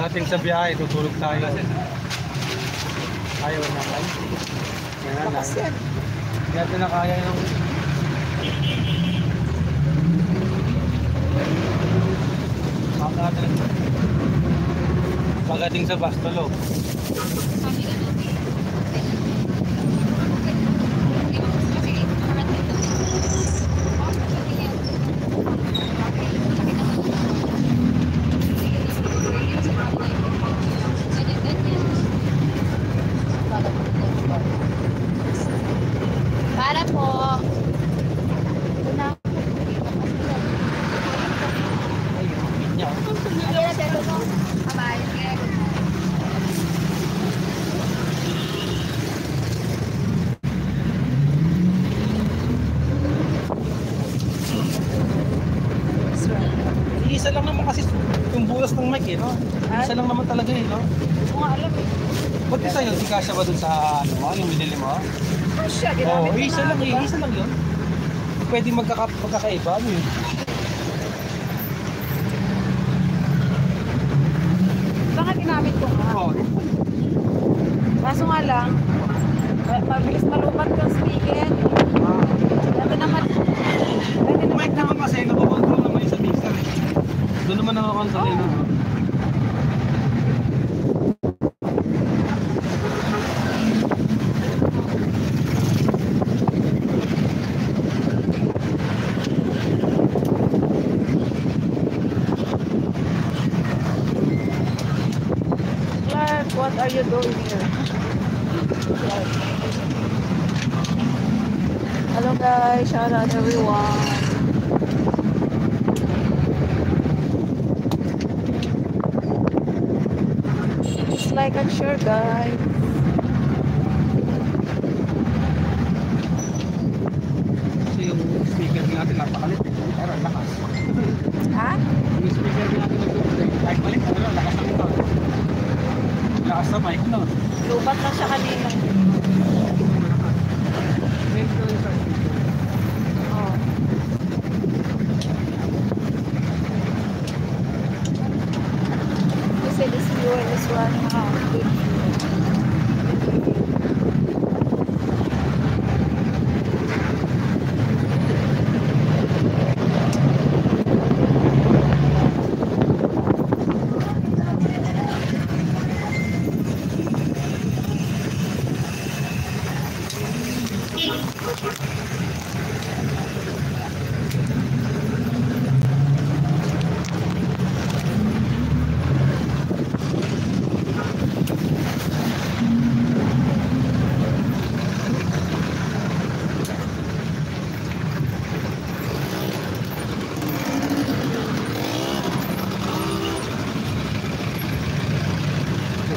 Pagdating sa biyahe, tutulog tayo. Ayaw na lang. Yan na lang. Hindi natin na kaya yung... Pagdating sa Bastolo. Para po. Isa lang naman kasi yung bulas ng mic eh, no? Isa lang naman talaga eh, no? Hindi ko nga alam eh. Ba't isa yun? Di kasya ba dun sa ano mo? Yung binili mo? Kasya, Oo, ginamit isa lang eh. Isa lang yun. Pwede magkakaiba. Ano yun? Bakit ginamit ko nga? Oo. Kaso nga lang, mabilis malupat yung speaker. Dati naman, Mic naman kasi, napakontrol naman yung sa mixer eh. Doon naman nakakontrol yun. Clark, what are you doing here? Hello guys, shout out everyone. Just like and share guys. Kasi yung speaker natin napakalit eh. Pero lakas. Ha? Yung speaker natin kahit malit, ano, lakas ng ito. Lakas na mic, no? Lupat lang siya kanina. Oh. Kasi this fuel is running out.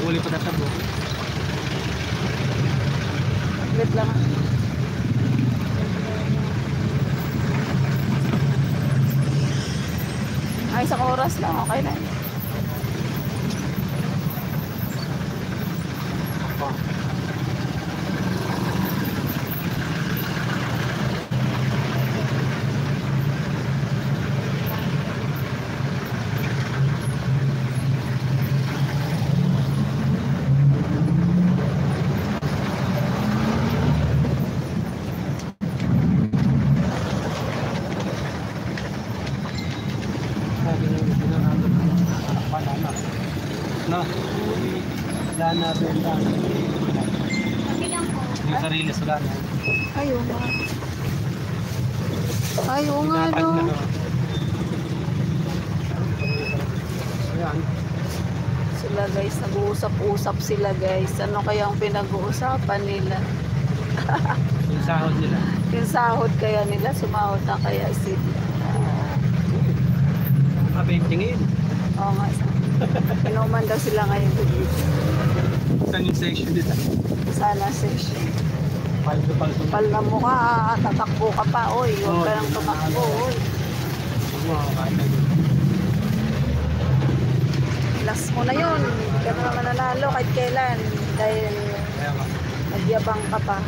Uli pa natin bro. Wait lang. Ay, isang oras lang. Okay na. No? Lana, benta. Yung sarili sa lana. Ayaw nga. Ayaw nga, no. Ayan. Sila guys, nag-uusap-usap sila guys. Ano kaya ang pinag-uusapan nila? Yung sahod nila. Yung sahod kaya nila, sumahod na kaya sila. Mabentingin. Oo nga. Inuman daw sila ngayon dito. Saan yung session dito? Sana session. Paldo. Pal na mo ka, tatakbo ka pa, oy. Huwag ka nang tumakbo, oy. Last mo na yun. Hindi ka na naman nanalo kahit kailan. Dahil nagyabang ka pa.